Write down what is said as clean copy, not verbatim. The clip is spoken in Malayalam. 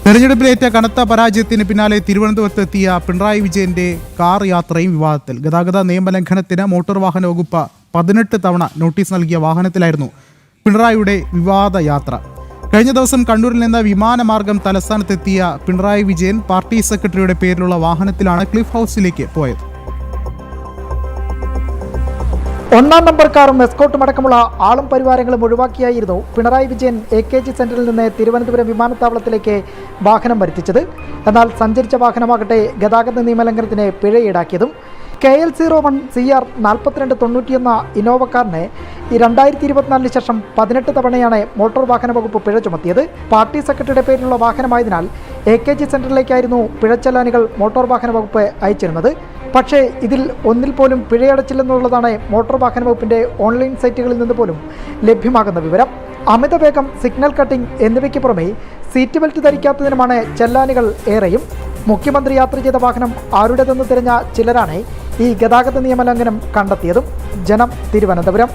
തെരഞ്ഞെടുപ്പിലേറ്റ കനത്ത പരാജയത്തിന് പിന്നാലെ തിരുവനന്തപുരത്തെത്തിയ പിണറായി വിജയന്റെ കാർ യാത്രയും വിവാദത്തിൽ. ഗതാഗത നിയമലംഘനത്തിന് മോട്ടോർ വാഹന വകുപ്പ് 18 തവണ നോട്ടീസ് നൽകിയ വാഹനത്തിലായിരുന്നു പിണറായിയുടെ വിവാദ യാത്ര. കഴിഞ്ഞ ദിവസം കണ്ണൂരിൽ നിന്ന് വിമാനമാർഗം തലസ്ഥാനത്തെത്തിയ പിണറായി വിജയൻ പാർട്ടി സെക്രട്ടറിയുടെ പേരിലുള്ള വാഹനത്തിലാണ് ക്ലിഫ് ഹൗസിലേക്ക് പോയത്. ഒന്നാം നമ്പർ കാറും എസ്കോട്ടും അടക്കമുള്ള ആളും പരിവാരങ്ങളും ഒഴിവാക്കിയായിരുന്നു പിണറായി വിജയൻ AKG സെന്ററിൽ നിന്ന് തിരുവനന്തപുരം വിമാനത്താവളത്തിലേക്ക് വാഹനം വരുത്തിച്ചത്. എന്നാൽ സഞ്ചരിച്ച വാഹനമാകട്ടെ ഗതാഗത നിയമലംഘനത്തിന് പിഴ ഈടാക്കിയതും. KL01 CR 4290 എന്ന ഇന്നോവ കാറിന് 2024 ശേഷം 18 തവണയാണ് മോട്ടോർ വാഹന വകുപ്പ് പിഴ ചുമത്തിയത്. പാർട്ടി സെക്രട്ടറിയുടെ പേരിലുള്ള വാഹനമായതിനാൽ AKG സെന്ററിലേക്കായിരുന്നു പിഴച്ചലാനുകൾ മോട്ടോർ വാഹന വകുപ്പ് അയച്ചിരുന്നത്. പക്ഷേ ഇതിൽ ഒന്നിൽ പോലും പിഴയടച്ചില്ലെന്നുള്ളതാണ് മോട്ടോർ വാഹന വകുപ്പിന്റെ ഓൺലൈൻ സൈറ്റുകളിൽ നിന്ന് പോലും ലഭ്യമാകുന്ന വിവരം. അമിതവേഗം, സിഗ്നൽ കട്ടിംഗ് എന്നിവയ്ക്ക് പുറമെ സീറ്റ് ബെൽറ്റ് ധരിക്കാത്തതിനുമാണ് ചെല്ലാനുകൾ ഏറെയും. മുഖ്യമന്ത്രി യാത്ര ചെയ്ത വാഹനം ആരുടേതെന്ന് തിരഞ്ഞ ചിലരാണ് ഈ ഗതാഗത നിയമലംഘനം കണ്ടെത്തിയതും. ജനം, തിരുവനന്തപുരം.